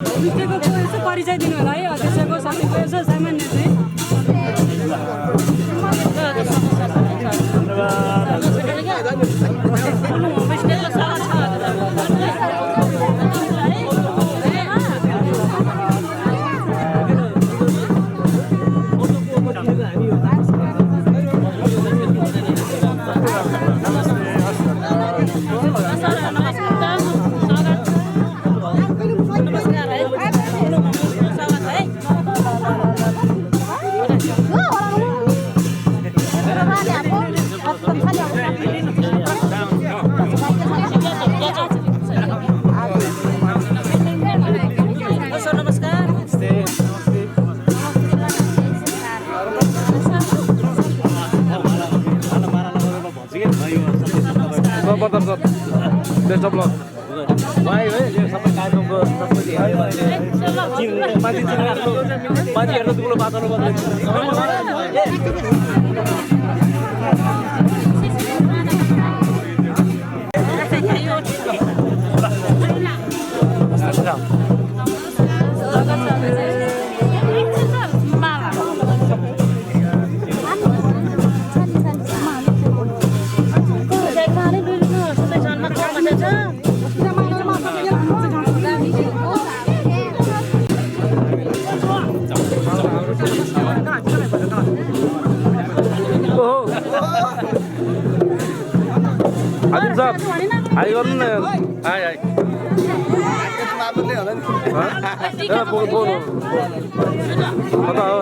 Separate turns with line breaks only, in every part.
विषयको यसो परिचय दिनु होला है अध्यक्षको साथीको यसो सामान्य चाहिँ
बेस्ट अफ लक भाइ है यो सबै कार्यक्रमको प्रस्तुति मान्छेहरू ठुलो बात आदिम साहब हाई गर्नु न हाई हाई बोल्नु कता हो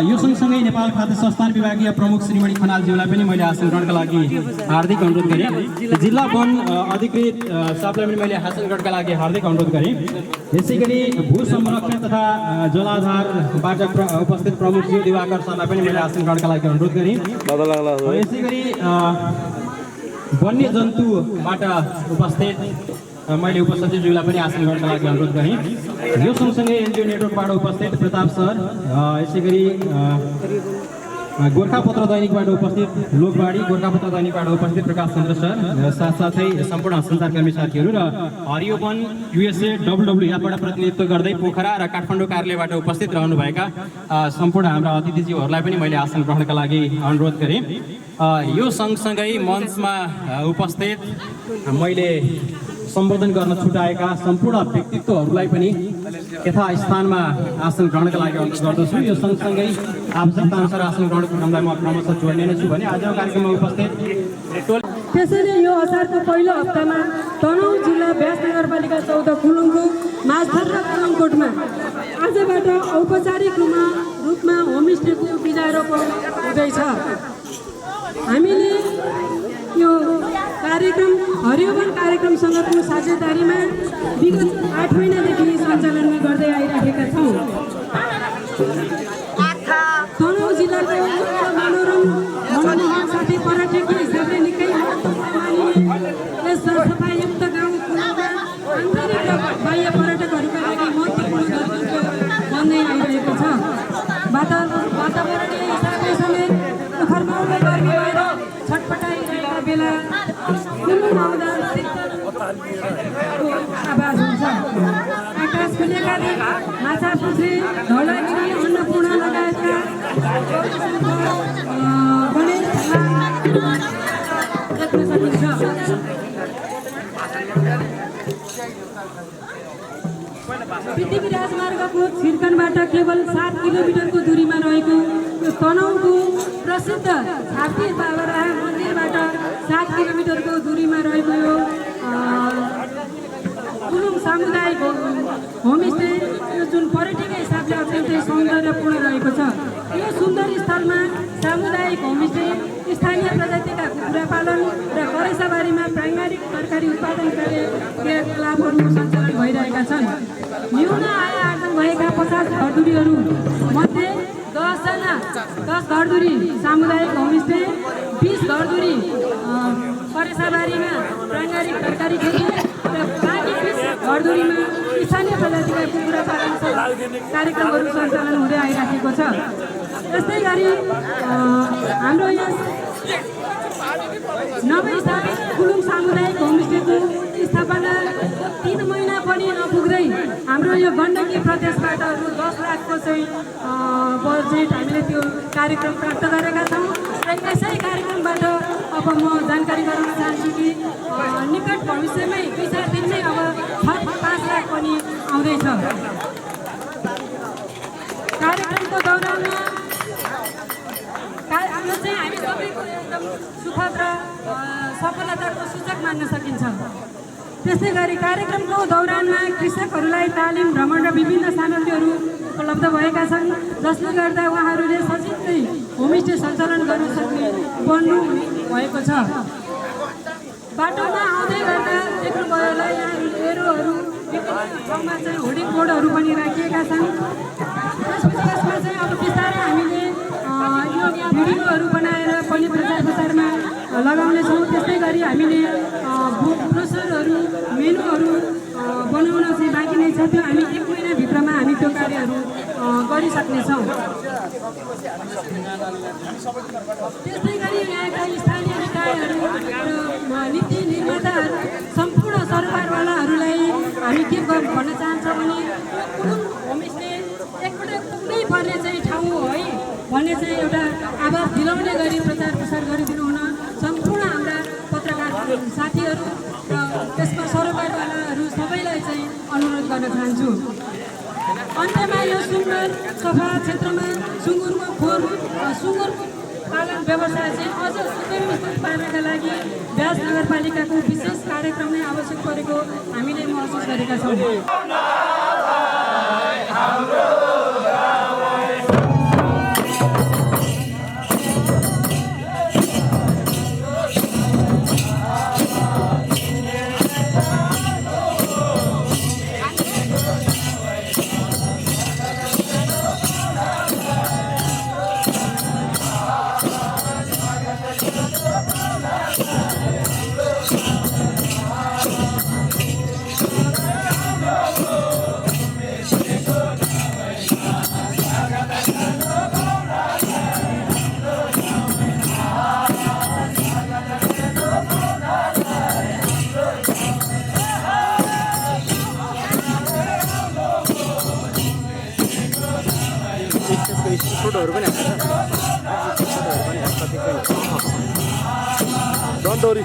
यो सँगसँगै नेपाल खाद्य संस्थान विभागीय प्रमुख श्रीमती खनालज्यूलाई पनि मैले हासिल गर्नका लागि हार्दिक अनुरोध गरेँ। जिल्ला वन अधिकृत साहबलाई पनि मैले हासिल गर्नका लागि हार्दिक अनुरोध गरेँ। यसै गरी भू संरक्षण तथा जलाधारबाट उपस्थित प्रमुख ज्यू दिवाकर सरलाई पनि मैले हासिल गर्नका लागि अनुरोध गरेँ। यसै गरी वन्यजन्तुबाट उपस्थित मैले उपसचिवज्यूलाई पनि हासिल गर्नका लागि अनुरोध गरेँ। यो सँगसँगै एनजिओ नेटवर्कबाट उपस्थित प्रताप सर, यसै गरी गोर्खापत्र दैनिकबाट उपस्थित लोकवाणी गोर्खापत्र दैनिकबाट उपस्थित प्रकाश चन्द्र सर साथसाथै सम्पूर्ण सञ्चारकर्मी साथीहरू र हरियोवन युएसए डब्लुडब्लुएफबाट प्रतिनिधित्व गर्दै पोखरा र काठमाडौँ कार्यालयबाट उपस्थित रहनुभएका सम्पूर्ण हाम्रा अतिथिज्यूहरूलाई पनि मैले आसन ग्रहणका लागि अनुरोध गरेँ। यो सँगसँगै मञ्चमा उपस्थित मैले सम्बोधन गर्न छुटाएका सम्पूर्ण व्यक्तित्वहरूलाई पनि यथास्थानमा आसन ग्रहणका लागि अनुरोध गर्दछु। यो सँगसँगै आवश्यकता अनुसार आसन ग्रहणको क्रमलाई म क्रमशः जोड्ने नै छु भने आजको कार्यक्रममा उपस्थित
त्यसैले यो असारको पहिलो हप्तामा तनहुँ जिल्ला व्यास नगरपालिका 14 खुलुङको माझधर र कलमकोटमा आजबाट औपचारिक रूपमा होमस्टेको बिजारोपण हुँदैछ। हामीले यो कार्यक्रम हरियोवन कार्यक्रम सङ्गठनको साझेदारीमा विगत 8 महिनादेखि सञ्चालनमा गर्दै आइराखेका छौँ। तनहुँ जिल्लाको मनोरम साथै पर्यटकीय हिसाबले निकै यस सफायुक्त गाउँ आन्तरिक र बाह्य पर्यटकहरूका लागि महत्त्वपूर्ण बन्दै आइरहेको छ। वातावरणीय हिसाबले समेत खरमाउले गर्मी भएर छटपटाइरहेका बेला कुलुङ आउँदा आवाज हुन्छ। आकाश खुलेका माछा पुछ्रे धौलागिरी अन्नपूर्ण लगायतका देख्न सकिन्छ। पृथ्वी राजमार्गको छिर्कनबाट केवल 7 किलोमिटरको दूरीमा रहेको यो तनहुँको प्रसिद्ध छाप्ती बाबा मन्दिरबाट 7 किलोमिटरको दूरीमा रहेको यो कुलुङ सामुदायिक होमस्टे यो जुन पर्यटकीय हिसाबले अत्यन्तै सौन्दर्यपूर्ण रहेको छ। यो सुन्दर स्थलमा सामुदायिक होमस्टे स्थानीय प्रजातिका कुखुरा पालन र करेसाबारीमा प्राङ्गारिक तरकारी उत्पादन क्रियाकलापहरू सञ्चालन भइरहेका छन्। न्यून आय आर्जन भएका 50 घरधुरीहरू मध्ये 10 घरधुरी सामुदायिक होमस्टे, 20 घरधुरी करेसाबारीमा प्राङ्गारिक तरकारी खेती र बाँकी 20 घरधुरीमा स्थानीय प्रजातिका कुखुरा पालन कार्यक्रमहरू सञ्चालन हुँदै आइराखेको छ। यस्तै गरी हाम्रो यस नवस्थापित कुलुङ सामुदायिक होमस्टेको स्थापना 3 महिना पनि नपुग्दै हाम्रो यो गण्डकी प्रदेशबाट 10 लाखको चाहिँ बजेट हामीले त्यो कार्यक्रम प्राप्त गरेका छौँ। र यसै कार्यक्रमबाट अब म जानकारी गराउन चाहन्छु कि निकट भविष्यमै 2-4 दिनमै अब 5 लाख पनि आउँदैछ। कार्यक्रमको दौरानमा यो चाहिँ हामी सबैको एकदम सुखद र सफलताको सूचक मान्न सकिन्छ। त्यस्तै गरी कार्यक्रमको दौरानमा कृषकहरूलाई तालिम, भ्रमण र विभिन्न सामग्रीहरू उपलब्ध भएका छन्, जसले गर्दा उहाँहरूले सजिलै होमस्टे सञ्चालन गर्न सक्ने बन्नु भएको छ। बाटोमा आउँदै गर्दा देख्नुभयो होला यहाँ एरोहरू विभिन्न ठाउँमा चाहिँ होर्डिङ बोर्डहरू पनि राखिएका छन्। त्यसमा चाहिँ अब बिस्तारै हामीले यो भिडियोहरू बनाएर पनि प्रचार प्रसारमा लगाउनेछौँ। त्यस्तै गरी हामीले ब्रोसरहरू, मेनुहरू बनाउन चाहिँ बाँकी नै छ। त्यो हामी 1 महिनाभित्रमा हामी त्यो कार्यहरू गरिसक्नेछौँ। त्यस्तै गरी यहाँका स्थानीय निकायहरू र नीति निर्माताहरू सम्पूर्ण सरकारवालाहरूलाई हामी के भन्न चाहन्छौँ भने कुलुङ होमस्टे एकपटक पुग्नै पर्ने चाहिँ ठाउँ हो है भन्ने चाहिँ एउटा आवाज दिलाउने गरी प्रचार प्रसार गरिदिनु हुन सम्पूर्ण हाम्रा पत्रकार साथीहरू र त्यसमा सरोकारवालाहरू सबैलाई चाहिँ अनुरोध गर्न चाहन्छु। अन्त्यमा यो सुँगुर सफा क्षेत्रमा सुँगुरको खोर सुँगुर पालन व्यवसाय चाहिँ अझ सुव्यवस्थित पार्नका लागि व्यास नगरपालिकाको विशेष कार्यक्रम नै आवश्यक परेको हामीले महसुस गरेका छौँ।
डन्डोरी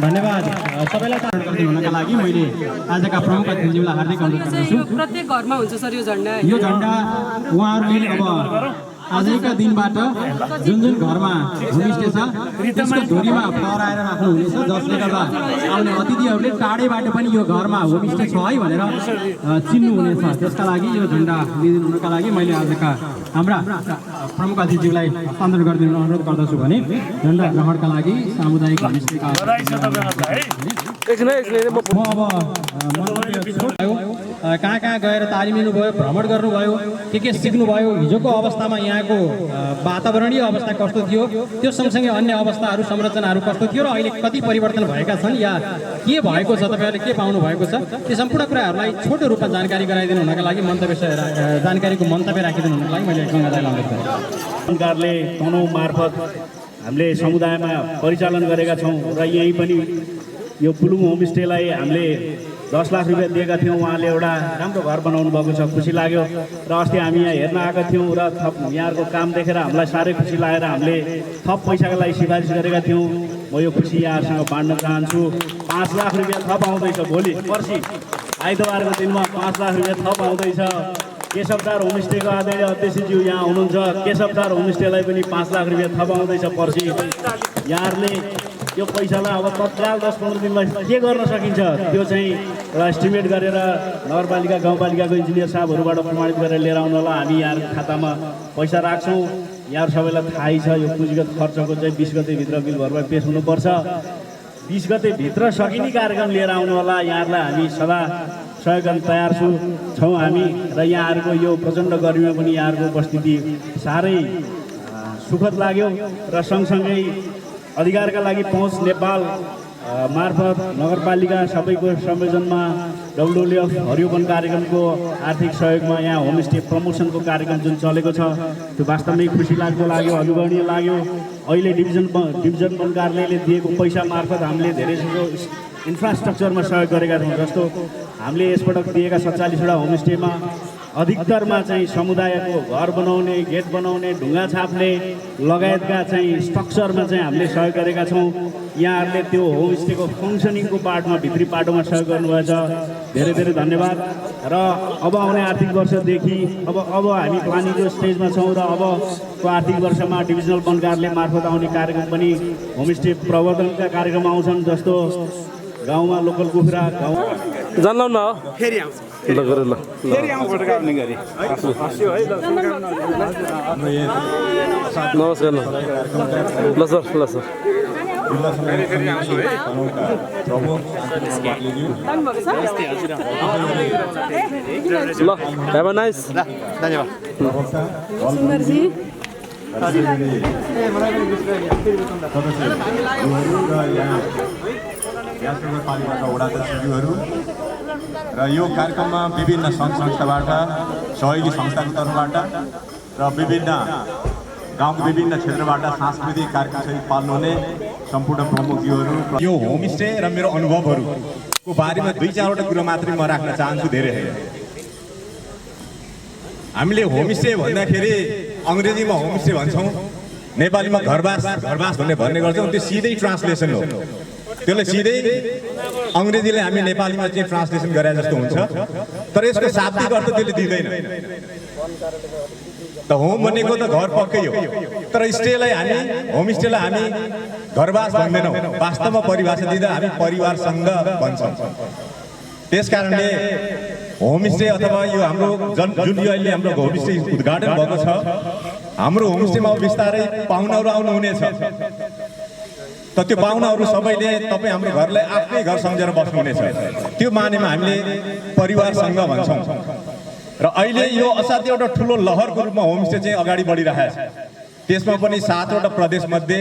धन्यवाद सबैलाई तालिम हुनका लागि मैले आजका प्रमुख अतिथिज्यूलाई हार्दिक अनुरोध गर्दछु।
प्रत्येक घरमा हुन्छ सर यो झन्डा।
यो झन्डा उहाँहरूले अब आजका दिनबाट जुन जुन घरमा होमस्टे छ त्यसको धुरीमा फहराएर राख्नुहुनेछ, जसले गर्दा आउने अतिथिहरूले टाढेबाट पनि यो घरमा होमस्टे छ है भनेर चिन्नुहुनेछ। त्यसका लागि यो झन्डा लिइदिनु हुनका लागि मैले आजका हाम्रा प्रमुख अतिथिज्यूलाई हस्तान्तरण गरिदिनु अनुरोध गर्दछु भने झन्डा ग्रहणका लागि सामुदायिक होमस्टेका कहाँ कहाँ गएर तालिम लिनुभयो, भ्रमण गर्नुभयो, के सिक्नुभयो, हिजोको अवस्थामा यहाँको वातावरणीय अवस्था कस्तो थियो, त्यो सँगसँगै अन्य अवस्थाहरू संरचनाहरू कस्तो थियो र अहिले कति परिवर्तन भएका छन् या के भएको छ, तपाईँहरूले के पाउनु भएको छ, ती सम्पूर्ण कुराहरूलाई छोटो रूपमा जानकारी गराइदिनु हुनका लागि जानकारीको मन्तव्य राखिदिनु हुनका लागि मैले गङ्गादाइलाई अनुरोध गरेँ।
सरकारले तनहुँ मार्फत हामीले समुदायमा परिचालन गरेका छौँ र यहीँ पनि यो पुलुङ होमस्टेलाई हामीले 10 लाख रुपियाँ दिएका थियौँ। उहाँले एउटा राम्रो घर बनाउनु भएको छ, खुसी लाग्यो। र अस्ति हामी यहाँ हेर्न आएका थियौँ र थप यहाँहरूको काम देखेर हामीलाई साह्रै खुसी लागेर हामीले थप पैसाको लागि सिफारिस गरेका थियौँ। म यो खुसी यहाँहरूसँग बाँड्न चाहन्छु। 5 लाख रुपियाँ थप आउँदैछ, भोलि पर्सि आइतबारको दिनमा 5 लाख रुपियाँ थप आउँदैछ। केशवदार होमस्टेको आदरणीय अध्यक्षज्यू यहाँ हुनुहुन्छ, केशवदार होमस्टेलाई पनि 5 लाख रुपियाँ थप आउँदैछ पर्सि। यहाँहरूले यो पैसालाई अब तत्काल 10-15 दिनमा के गर्न सकिन्छ त्यो चाहिँ एउटा एस्टिमेट गरेर नगरपालिका गाउँपालिकाको इन्जिनियर साहबहरूबाट प्रमाणित गरेर लिएर आउनु होला। हामी यहाँ खातामा पैसा राख्छौँ। यहाँ सबैलाई थाहै छ यो पुँजीगत खर्चको चाहिँ 20 गतेभित्र बिल भरपाई पेश हुनुपर्छ। 20 गतेभित्र सकिने कार्यक्रम लिएर आउनु होला। यहाँहरूलाई हामी सदा सहयोग गर्न तयार छौँ हामी। र यहाँहरूको यो प्रचण्ड गर्मीमा पनि यहाँहरूको उपस्थिति साह्रै सुखद लाग्यो। र सँगसँगै अधिकारका लागि पहुँच नेपाल मार्फत नगरपालिका सबैको संयोजनमा WWF हरियोवन कार्यक्रमको आर्थिक सहयोगमा यहाँ होमस्टे प्रमोसनको कार्यक्रम जुन चलेको छ त्यो वास्तवमै खुसी लाग्दो लाग्यो, अनुकरणीय लाग्यो। अहिले डिभिजन वन कार्यालयले दिएको पैसा मार्फत हामीले धेरै इन्फ्रास्ट्रक्चरमा सहयोग गरेका छौँ। जस्तो हामीले यसपटक दिएका 47वटा होमस्टेमा अधिकतरमा चाहिँ समुदायको घर बनाउने, गेट बनाउने, ढुङ्गा छाप्ने लगायतका चाहिँ स्ट्रक्चरमा चाहिँ हामीले सहयोग गरेका छौँ। यहाँहरूले त्यो होमस्टेको फङ्सनिङको पार्टमा भित्री पाटोमा सहयोग गर्नुभएछ, धेरै धेरै धन्यवाद। र अब आउने आर्थिक वर्षदेखि अब हामी प्लानिङको स्टेजमा छौँ र अबको आर्थिक वर्षमा डिभिजनल वन कार्यालय मार्फत आउने कार्यक्रम पनि होमस्टे प्रवर्धनका कार्यक्रम आउँछन्। जस्तो गाउँमा लोकल कुखुरा गाउँ
जान्नौ न फेरि आउँछ ल गरे ल फेरि आउँछ फोटो काट्ने गरी नमस्कार ल सर ल हेभ अ नाइस
धन्यवाद
सुन्दरजी
नगरपालिकाका वडा अध्यक्षज्यूहरू र यो कार्यक्रममा विभिन्न सङ्घ संस्थाबाट, सहयोगी संस्थाको तर्फबाट र विभिन्न गाउँको विभिन्न क्षेत्रबाट सांस्कृतिक कार्यक्रमसहित पाल्नुहुने सम्पूर्ण प्रमुखज्यूहरू, यो होमस्टे र मेरो अनुभवहरूको बारेमा 2-4वटा कुरो मात्रै म राख्न चाहन्छु, धेरै होइन। हामीले होमस्टे भन्दाखेरि अङ्ग्रेजीमा होमस्टे भन्छौँ, नेपालीमा घरबास भन्ने गर्छौँ। त्यो सिधै ट्रान्सलेसन हो। त्यसले सिधै अङ्ग्रेजीले हामी नेपालीमा चाहिँ ट्रान्सलेसन गरे जस्तो हुन्छ, तर यसको शाब्दिक अर्थ त्यसले दिँदैन। त होम भनेको त घर पक्कै हो, तर होमस्टेलाई हामी घरबास भन्दैनौँ। वास्तवमा परिभाषा दिँदा हामी परिवारसँग भन्छौँ। त्यस कारणले होमस्टे अथवा यो हाम्रो जुन यो अहिले हाम्रो होमस्टे उद्घाटन भएको छ, हाम्रो होमस्टेमा बिस्तारै पाहुनाहरू आउनुहुनेछ। त त्यो पाहुनाहरू सबैले तपाईँ हाम्रो घरलाई आफ्नै घर सम्झेर बस्नुहुनेछ। त्यो मानेमा हामीले परिवारसँग भन्छौँ। र अहिले यो असाध्यै एउटा ठुलो लहरको रूपमा होमस्टे चाहिँ अगाडि बढिरहेको छ। त्यसमा पनि 7वटा प्रदेशमध्ये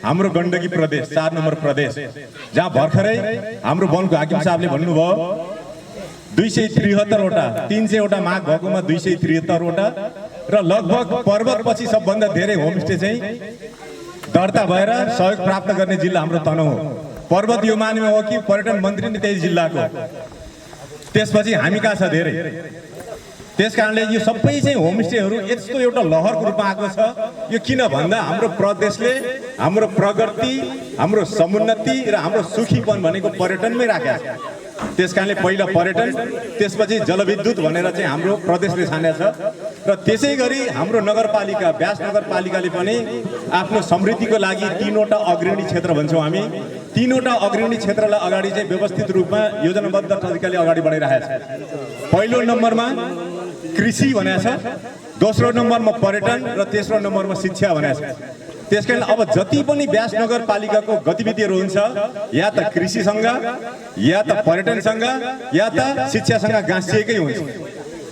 हाम्रो गण्डकी प्रदेश 4 नम्बर प्रदेश, जहाँ भर्खरै हाम्रो वनको हाकिम साहबले भन्नुभयो 273वटा 300वटा माग भएकोमा 273वटा र लगभग पर्वतपछि सबभन्दा धेरै होमस्टे चाहिँ दर्ता भएर सहयोग प्राप्त गर्ने जिल्ला हाम्रो तनहुँ हो। पर्वत यो मानेमा हो कि पर्यटन मन्त्री नै त्यही जिल्लाको, त्यसपछि हामी कहाँ छ धेरै। त्यस कारणले यो सबै चाहिँ होमस्टेहरू यस्तो एउटा लहरको रूपमा आएको छ। यो किन भन्दा हाम्रो प्रदेशले हाम्रो प्रगति, हाम्रो समुन्नति र हाम्रो सुखीपन भनेको पर्यटनमै राखेको छ। त्यस कारणले पहिला पर्यटन, त्यसपछि जलविद्युत भनेर चाहिँ हाम्रो प्रदेशले छानेको छ। र त्यसै गरी हाम्रो नगरपालिका व्यास नगरपालिकाले पनि आफ्नो समृद्धिको लागि 3वटा अग्रणी क्षेत्र भन्छौँ हामी। 3वटा अग्रणी क्षेत्रलाई अगाडि चाहिँ व्यवस्थित रूपमा योजनाबद्ध तरिकाले अगाडि बढाइरहेको छ। पहिलो नम्बरमा कृषि भनेको छ, दोस्रो नम्बरमा पर्यटन र तेस्रो नम्बरमा शिक्षा भनेको छ। त्यसकारण अब जति पनि व्यास नगरपालिकाको गतिविधिहरू हुन्छ, या त कृषिसँग, या त पर्यटनसँग, या त शिक्षासँग गाँसिएकै हुन्छ।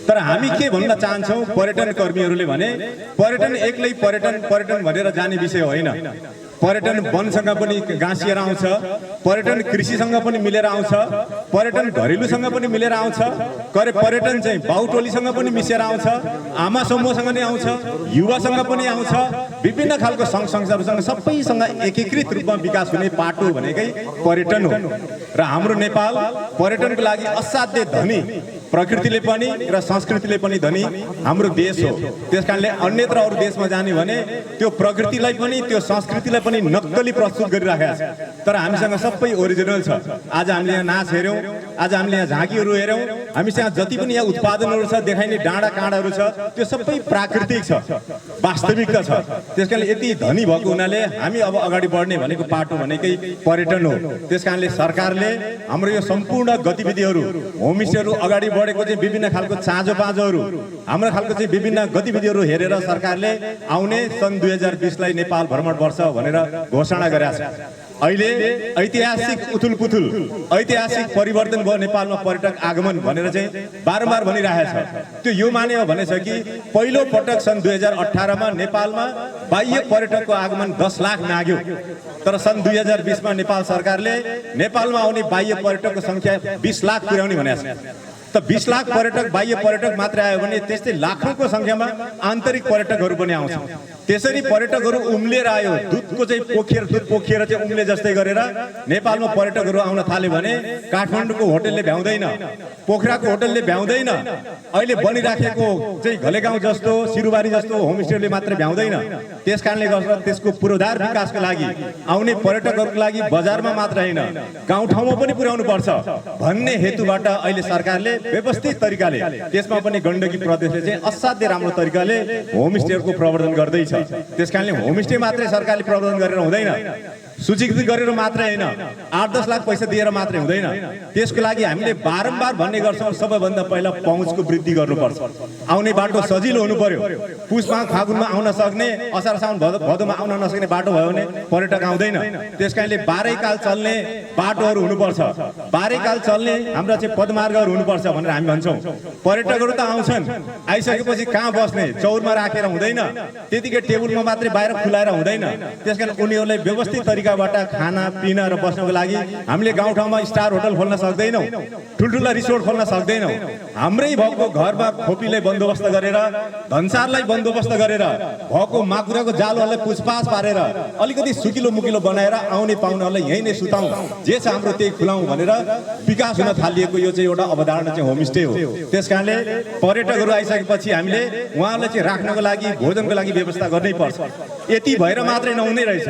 तर हामी के भन्न चाहन्छौँ पर्यटन कर्मीहरूले भने पर्यटन एक्लै पर्यटन भनेर जाने विषय होइन। पर्यटन वनसँग पनि गाँसिएर आउँछ, पर्यटन कृषिसँग पनि मिलेर आउँछ, पर्यटन घरेलुसँग पनि मिलेर आउँछ, पर्यटन चाहिँ बाहुटोलीसँग पनि मिसेर आउँछ, आमा समूहसँग नै आउँछ, युवासँग पनि आउँछ। विभिन्न खालको सङ्घ संस्थाहरूसँग सबैसँग एकीकृत रूपमा विकास हुने पाटो भनेकै पर्यटन हो। र हाम्रो नेपाल पर्यटनको लागि असाध्यै धनी, प्रकृतिले पनि र संस्कृतिले पनि धनी हाम्रो देश हो। त्यसकारणले अन्यत्र अरू देशमा जाने भने त्यो प्रकृतिलाई पनि त्यो संस्कृतिलाई पनि नक्कली प्रस्तुत गरिराखेको छ। तर हामीसँग सबै ओरिजिनल छ। आज हामीले यहाँ नाच हेऱ्यौँ, आज हामीले यहाँ झाँकीहरू हेऱ्यौँ, हामीसँग जति पनि यहाँ उत्पादनहरू छ, देखाइने डाँडा काँडाहरू छ, त्यो सबै प्राकृतिक छ, वास्तविकता छ। त्यसकारणले यति धनी भएको हुनाले हामी अब अगाडि बढ्ने भनेको पाटो भनेकै पर्यटन हो। त्यसकारणले सरकारले हाम्रो यो सम्पूर्ण गतिविधिहरू, होमस्टेहरू अगाडि बढेको चाहिँ विभिन्न खालको चाँजो पाँजोहरू, हाम्रो खालको चाहिँ विभिन्न गतिविधिहरू हेरेर सरकारले आउने सन् 2020लाई नेपाल भ्रमण वर्ष भनेर घोषणा गरेको छ। अहिले ऐतिहासिक उथुलपुथुल, ऐतिहासिक परिवर्तन भयो नेपालमा पर्यटक आगमन भनेर चाहिँ बारम्बार भनिरहेको छ। त्यो यो माने भनेछ कि पहिलो पटक सन् 2018मा नेपालमा बाह्य पर्यटकको आगमन 10 लाख नाग्यो। तर सन् 2020मा नेपाल सरकारले नेपालमा आउने बाह्य पर्यटकको सङ्ख्या 20 लाख पुर्याउने भनेको छ। त 20 लाख पर्यटक बाह्य पर्यटक मात्र आयो भने त्यस्तै लाखौंको संख्यामा आन्तरिक पर्यटकहरू पनि आउँछ। त्यसरी पर्यटकहरू उम्लिएर आयो, दुध पोखिएर चाहिँ उम्ले जस्तै गरेर नेपालमा पर्यटकहरू आउन थाल्यो भने काठमाडौँको होटलले भ्याउँदैन, पोखराको होटलले भ्याउँदैन, अहिले बनिराखेको चाहिँ घलेगाउँ जस्तो सिरुबारी जस्तो होमस्टेले मात्र भ्याउँदैन। त्यसकारणले गर्दा त्यसको पूर्वाधार विकासको लागि आउने पर्यटकहरूको लागि बजारमा मात्र होइन गाउँठाउँमा पनि पुर्याउनु पर्छ भन्ने हेतुबाट अहिले सरकारले व्यवस्थित तरिकाले, त्यसमा पनि गण्डकी प्रदेशले चाहिँ असाध्यै राम्रो तरिकाले होमस्टेहरूको प्रवर्धन गर्दैछ। त्यसकारणले होमस्टे मात्रै सरकारले प्रवर्धन गरेर हुँदैन, सूचीकृत गरेर मात्रै होइन, 8-10 लाख पैसा दिएर मात्रै हुँदैन। त्यसको लागि हामीले बारम्बार भन्ने गर्छौँ, सबैभन्दा पहिला पहुँचको वृद्धि गर्नुपर्छ। आउने बाटो सजिलो हुनु पर्यो। पुसमा फागुनमा आउन सक्ने, असार साउन भदौमा आउन नसक्ने बाटो भयो भने पर्यटक आउँदैन। त्यसकारणले 12 काल चल्ने बाटोहरू हुनुपर्छ, 12 काल चल्ने हाम्रा चाहिँ पदमार्गहरू हुनुपर्छ भनेर हामी भन्छौँ। पर्यटकहरू त आउँछन्, आइसकेपछि कहाँ बस्ने, चौरमा राखेर हुँदैन, त्यतिकै टेबलमा मात्रै बाहिर खुलाएर हुँदैन। त्यसकारण उनीहरूलाई व्यवस्थित तरिका तरिकाबाट खाना पिना र बस्नको लागि हामीले गाउँठाउँमा स्टार होटल खोल्न सक्दैनौँ, ठुल्ठुला रिसोर्ट खोल्न सक्दैनौँ। हाम्रै भएको घरमा खोपीलाई बन्दोबस्त गरेर, धनसारलाई बन्दोबस्त गरेर, भएको माकुराको जालहरूलाई पुछपाछ पारेर अलिकति सुकिलो मुकिलो बनाएर आउने पाहुनाहरूलाई यहीँ नै सुताउँ, जे छ हाम्रो त्यही खुलाउँ भनेर विकास हुन थालिएको यो चाहिँ एउटा अवधारणा चाहिँ होमस्टे हो। त्यस कारणले पर्यटकहरू आइसकेपछि हामीले उहाँहरूलाई चाहिँ राख्नको लागि, भोजनको लागि व्यवस्था गर्नै पर्छ। यति भएर मात्रै नहुने रहेछ।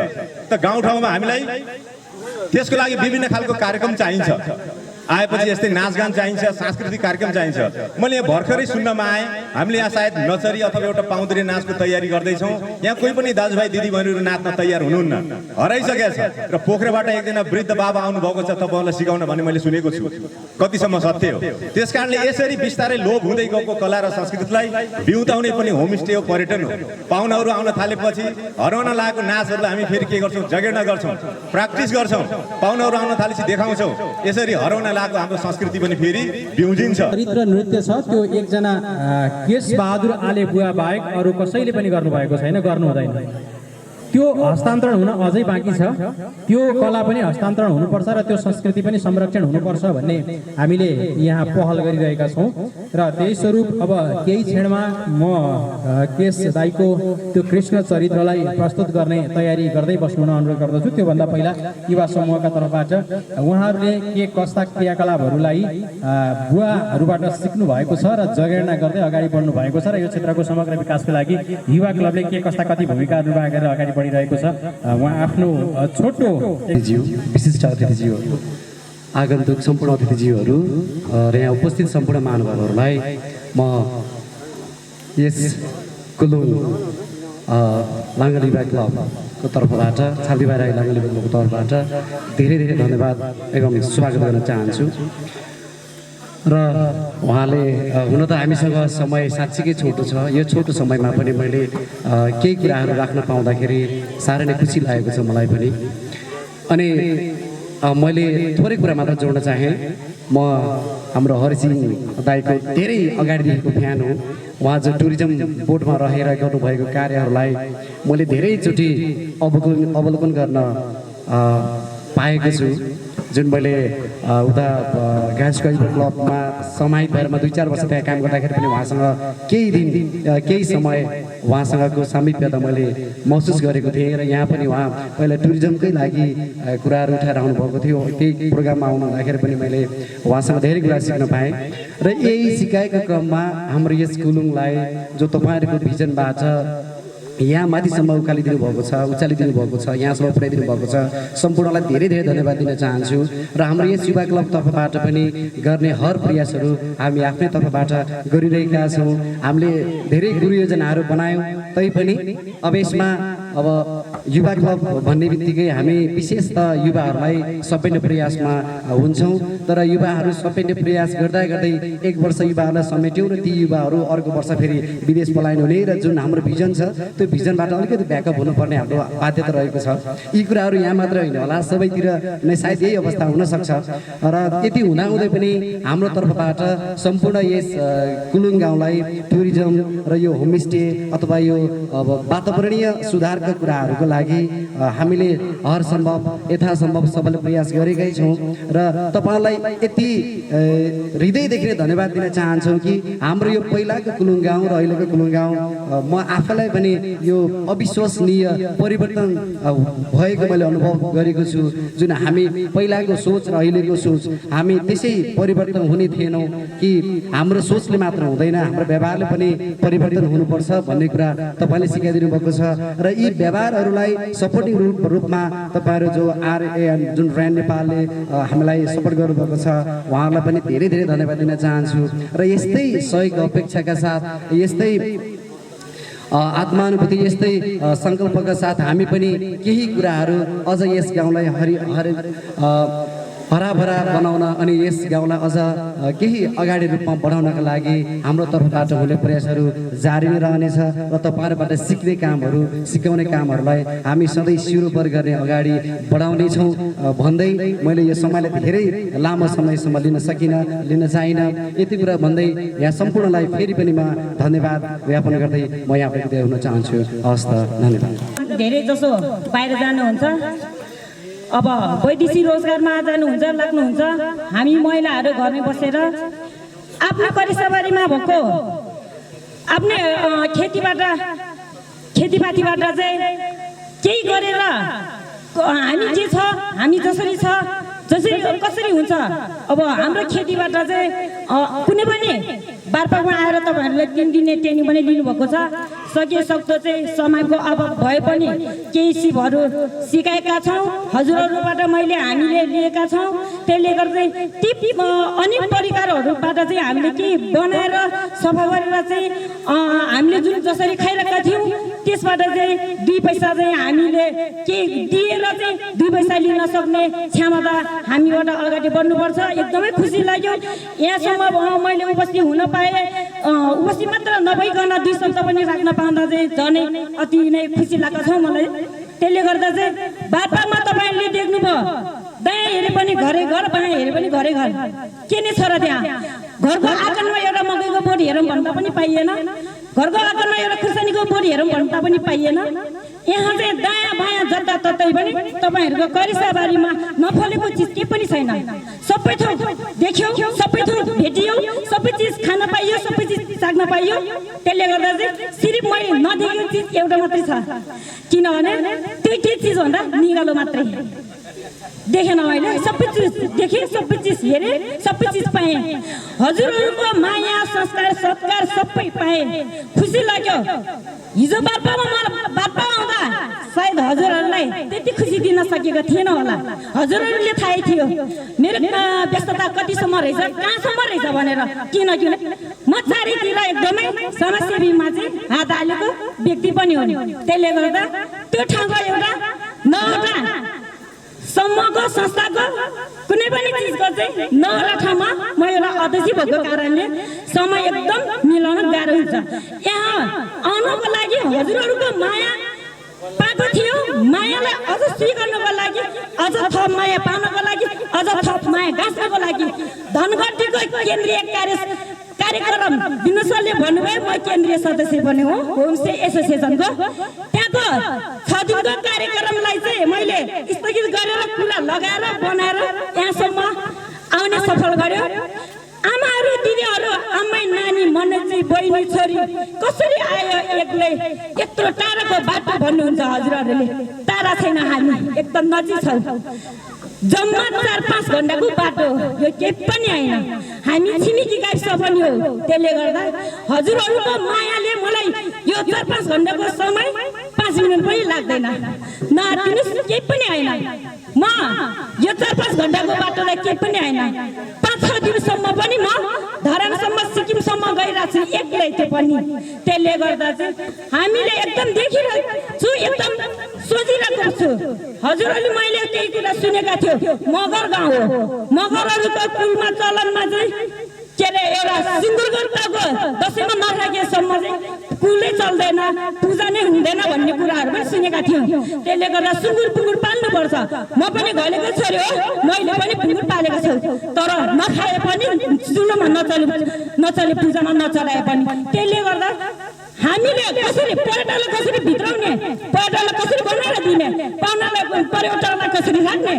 त गाउँठाउँमा हामीलाई त्यसको लागि विभिन्न खालको कार्यक्रम चाहिन्छ। आएपछि यस्तै नाचगान चाहिन्छ, सांस्कृतिक कार्यक्रम चाहिन्छ। मैले यहाँ भर्खरै सुन्नमा आएँ, हामीले यहाँ सायद नचरी अथवा एउटा पाउँदरी नाचको तयारी गर्दैछौँ। यहाँ कोही पनि दाजुभाइ दिदीबहिनीहरू नाच्न तयार हुनुहुन्न, हराइसकेको छ। र पोखराबाट एकजना वृद्ध बाबा आउनुभएको छ तपाईँहरूलाई सिकाउन भन्ने मैले सुनेको छु। कतिसम्म सत्य हो? त्यस कारणले यसरी बिस्तारै लोप हुँदै गएको कला र संस्कृतिलाई बिउताउने पनि होमस्टे हो, पर्यटन हो। पाहुनाहरू आउन थालेपछि हराउन लागेको नाचहरूलाई हामी फेरि के गर्छौँ? जगेर्ना गर्छौँ, प्र्याक्टिस गर्छौँ। पाहुनाहरू आउन थालेपछि देखाउँछौँ। यसरी हराउन लागेको हाम्रो संस्कृति पनि फेरि बिउजिन्छ।
चरित्र नृत्य छ त्यो एकजना केश बहादुर आले बुवा बाहेक अरू कसैले पनि गर्नुभएको छैन, गर्नु हुँदैन। त्यो हस्तान्तरण हुन अझै बाँकी छ। त्यो कला पनि हस्तान्तरण हुनुपर्छ र त्यो संस्कृति पनि संरक्षण हुनुपर्छ भन्ने हामीले यहाँ पहल गरिरहेका छौँ। र त्यही स्वरूप अब केही क्षणमा म केश दाईको त्यो कृष्ण चरित्रलाई प्रस्तुत गर्ने तयारी गर्दै बस्नु अनुरोध गर्दछु। त्योभन्दा पहिला युवा समूहका तर्फबाट उहाँहरूले के कस्ता क्रियाकलापहरूलाई बुवाहरूबाट सिक्नु भएको छ र जगेर्ना गर्दै अगाडि बढ्नु भएको छ र यो क्षेत्रको समग्र विकासको लागि युवा क्लबले के कस्ता कति भूमिका निर्वाह गरेर अगाडि बढिरहेको छ, उहाँ आफ्नो छोटो
विशिष्ट अतिथिज्यूहरू, आगन्तुक सम्पूर्ण अतिथिज्यूहरू र यहाँ उपस्थित सम्पूर्ण महानुभावहरूलाई म यस कुलुङ लाङ्गलिबा क्लबको तर्फबाट, छालदिबा राई लाङ्गलिबा क्लबको तर्फबाट धेरै धेरै धन्यवाद एवं स्वागत गर्न चाहन्छु। र उहाँले हुन त हामीसँग समय साँच्चीकै छोटो छ। यो छोटो समयमा पनि मैले केही कुराहरू राख्न पाउँदाखेरि साह्रै नै खुसी लागेको छ मलाई पनि। अनि मैले थोरै कुरा मात्र जोड्न चाहेँ। म हाम्रो हरिसिंह दाईको धेरै अगाडिदेखिको फ्यान हो। उहाँ जो टुरिज्म बोर्डमा रहेर गर्नुभएको कार्यहरूलाई मैले धेरैचोटि अवलोकन गर्न पाएको छु। जुन मैले उता गाइड्स क्लबमा समाहित भएर 2-4 वर्ष त्यहाँ काम गर्दाखेरि पनि उहाँसँग केही समय उहाँसँगको सामिप्यता मैले महसुस गरेको थिएँ। र यहाँ पनि उहाँ पहिला टुरिज्मकै लागि कुराहरू उठाएर आउनुभएको थियो। त्यही प्रोग्राममा आउनुहुँदाखेरि पनि मैले उहाँसँग धेरै कुरा सिक्न पाएँ। र यही सिकाएको क्रममा हाम्रो यस कुलुङलाई जो तपाईँहरूको भिजनबाट यहाँ माथिसम्म उकालिदिनु भएको छ, उचालिदिनु भएको छ, यहाँसम्म पुर्याइदिनु भएको छ, सम्पूर्णलाई धेरै धेरै धन्यवाद दिन चाहन्छु। र हाम्रो यस युवा क्लब तर्फबाट पनि गर्ने हर प्रयासहरू हामी आफ्नै तर्फबाट गरिरहेका छौँ। हामीले धेरै गुरु योजनाहरू बनायौँ, तैपनि अब यसमा अब युवा क्लब भन्ने बित्तिकै हामी विशेष त युवाहरूलाई सबै नै प्रयासमा हुन्छौँ। तर युवाहरू सबै नै प्रयास गर्दा गर्दै 1 वर्ष युवाहरूलाई समेट्यौँ र ती युवाहरू अर्को वर्ष फेरि विदेश पलायन हुने र जुन हाम्रो भिजन छ त्यो भिजनबाट अलिकति ब्याकअप हुनुपर्ने हाम्रो बाध्यता रहेको छ। यी कुराहरू यहाँ मात्र होइन होला, सबैतिर नै सायद यही अवस्था हुनसक्छ। र यति हुँदाहुँदै पनि हाम्रो तर्फबाट सम्पूर्ण यस कुलुङ गाउँलाई टुरिज्म र यो होमस्टे अथवा यो अब वातावरणीय सुधारका कुराहरूको लागि हामीले हर सम्भव यथासम्भव सबैले प्रयास गरेकै छौँ। र तपाईँलाई यति हृदयदेखि नै धन्यवाद दिन चाहन्छौँ कि हाम्रो यो पहिलाको कुलुङ गाउँ र अहिलेको कुलुङ गाउँ म आफैलाई पनि यो अविश्वसनीय परिवर्तन भएको मैले अनुभव गरेको छु। जुन हामी पहिलाको सोच र अहिलेको सोच हामी त्यसै परिवर्तन हुने थिएनौँ कि हाम्रो सोचले मात्र हुँदैन, हाम्रो व्यवहारले पनि परिवर्तन हुनुपर्छ भन्ने कुरा तपाईँले सिकाइदिनु भएको छ। र यी व्यवहारहरूलाई सपोर्टिङ रूपमा तपाईँहरू जो आरएएन जुन ऱ्यान नेपालले हामीलाई सपोर्ट गर्नुभएको छ उहाँहरूलाई पनि धेरै धेरै धन्यवाद दिन चाहन्छु। र यस्तै सहयोग अपेक्षाका साथ, यस्तै आत्मानुभूति, यस्तै सङ्कल्पका साथ हामी पनि केही कुराहरू अझ यस गाउँलाई हराभरा बनाउन अनि यस गाउँलाई अझ केही अगाडि रूपमा बढाउनका लागि हाम्रो तर्फबाट हुने प्रयासहरू जारी नै रहनेछ। र तपाईँहरूबाट सिक्ने कामहरू, सिकाउने कामहरूलाई हामी सधैँ सिरोपर गर्ने अगाडि बढाउनेछौँ भन्दै मैले यो समयलाई धेरै लामो समयसम्म लिन चाहिनँ। यति कुरा भन्दै यहाँ सम्पूर्णलाई फेरि पनि म धन्यवाद ज्ञापन गर्दै म यहाँ विदा हुन चाहन्छु। हवस् त, धन्यवाद।
धेरै जसो बाहिर जानुहुन्छ
अब वैदेशिक रोजगारमा जानुहुन्छ लाग्नुहुन्छ हामी महिलाहरू घरमै बसेर आफ्नो परिसरबारीमा भएको आफ्नो खेतीपातीबाट चाहिँ केही गरेर हामी जे छ हामी जसरी छ जसरी कसरी हुन्छ अब हाम्रो खेतीबाट चाहिँ कुनै पनि बारपाकमा आएर तपाईँहरूले 3 दिने ट्रेनिङ पनि लिनुभएको छ सके सक्दो चाहिँ समयको अभाव भए पनि केही सिपहरू सिकाएका छौँ हजुरहरूबाट हामीले लिएका छौँ त्यसले गर्दा ती अनेक परिकारहरूबाट चाहिँ हामीले केही बनाएर सफा गरेर चाहिँ हामीले जुन जसरी खाइरहेका थियौँ त्यसबाट चाहिँ 2 पैसा चाहिँ हामीले केही दिएर चाहिँ 2 पैसा लिन सक्ने क्षमता हामीबाट अगाडि बढ्नुपर्छ एकदमै खुसी लाग्यो यहाँसम्म मैले उपस्थित हुन पाएँ उपस्थित मात्र नभइकन 2 शब्द पनि राख्न पाउँदा चाहिँ झनै अति नै खुसी लागेको छ मलाई त्यसले गर्दा चाहिँ बाटोमा तपाईँले देख्नुभयो दायाँ हेरे पनि घरै घर बायाँ हेरे पनि घरै घर के नै छ र त्यहाँ घरको आँगनमा एउटा मकैको बोट हेरौँ भन्दा पनि पाइएन घरको आँगनमा एउटा खुर्सानीको बोट हेरौँ भन्दा पनि पाइएन यहाँ चाहिँ दायाँ बायाँ जताततै पनि तपाईँहरूको करिसाबारीमा नफलेको चिज के पनि छैन सबै थोक देख्यौ सबै थोक भेटियो सबै चिज खान पाइयो सबै चिज चाख्न पाइयो त्यसले गर्दा चाहिँ सिर्फ मैले नदेखेको चिज एउटा मात्रै छ किनभने त्यो के चिज भन्दा निगालो मात्रै देखेन मैले सबै चिज देखेँ सबै चिज हेरेँ सबै चिज पाएँ हजुरहरूको माया संस्कार सत्कार सबै पाएँ खुसी लाग्यो हिजो बाटोमा आउँदा सायद हजुरहरूलाई त्यति खुसी दिन सकेको थिएन होला हजुरहरूले थाहै थियो मेरो व्यस्तता कतिसम्म रहेछ कहाँसम्म रहेछ भनेर किन म चारैतिर एकदमै समाजसेवीमा चाहिँ हात हालेको व्यक्ति पनि हो त्यसले गर्दा त्यो ठाउँको एउटा नौवटा सम्मको संस्थाको कुनै पनि चिजको चाहिँ नौवटा ठाउँमा म एउटा अध्यक्ष भएको कारणले समय एकदम मिलाउन गाह्रो हुन्छ यहाँ आउनको लागि हजुरहरूको माया पाएको थियो मायालाई अझ स्वीकार्नको लागि अझ थप माया पाउनको लागि अझ थप माया गाँच्नको लागि धनगढीको केन्द्रीय कार्यक्रम विनोसरले भन्नुभयो म केन्द्रीय सदस्य पनि हो होमस्टे एसोसिएसनको त्यहाँको 6 दिनको कार्यक्रमलाई चाहिँ मैले स्थगित गरेर कुरा लगाएर बनाएर यहाँसम्म आउने सफल गर्यो आमाहरू दिदीहरू आमै नानी मनजी बहिनी छोरी कसरी आयो एक्लै यत्रो टाढाको बाटो भन्नुहुन्छ हजुरहरूले टाढा छैन हामी एकदम नजिक छौँ जम्मा 4-5 घण्टाको बाटो यो केही पनि होइन हामी छिमेकी गाविस पनि हो त्यसले गर्दा हजुरहरूको मायाले मलाई यो 4-5 घण्टाको समय 5 मिनट पनि लाग्दैन नआत्तिनुहोस् केही पनि होइन म यो 4-5 घण्टाको बाटोलाई केही पनि होइन 5-6 दिनसम्म पनि म धरानसम्म सिक्किमसम्म गइरहेको छु एक्लै त्यो पनि त्यसले गर्दा चाहिँ हामीले एकदम देखिरहेको छु एकदम सोचिरहेको छु हजुरहरूले मैले केही कुरा सुनेका थियो मगर गाउँ हो मगरहरूको कुलमा चलनमा चाहिँ के अरे एउटा सिन्दुरगढको दसैँमा नराखेसम्म चाहिँ कुलै चल्दैन पूजा नै हुँदैन भन्ने कुराहरू पनि सुनेका थियौँ त्यसले गर्दा सुँगुर पुँगुर पाल्नुपर्छ म पनि घलेको छोरी हो मैले पनि पुँगुर पालेको छु तर नखाए पनि चुलोमा नचले पूजामा नचलाए पनि त्यसले गर्दा हामीले कसरी पर्यटनलाई कसरी भित्राउने पर्यटनलाई कसरी बनाएर दिने पाहुनालाई पर्यटनलाई कसरी राख्ने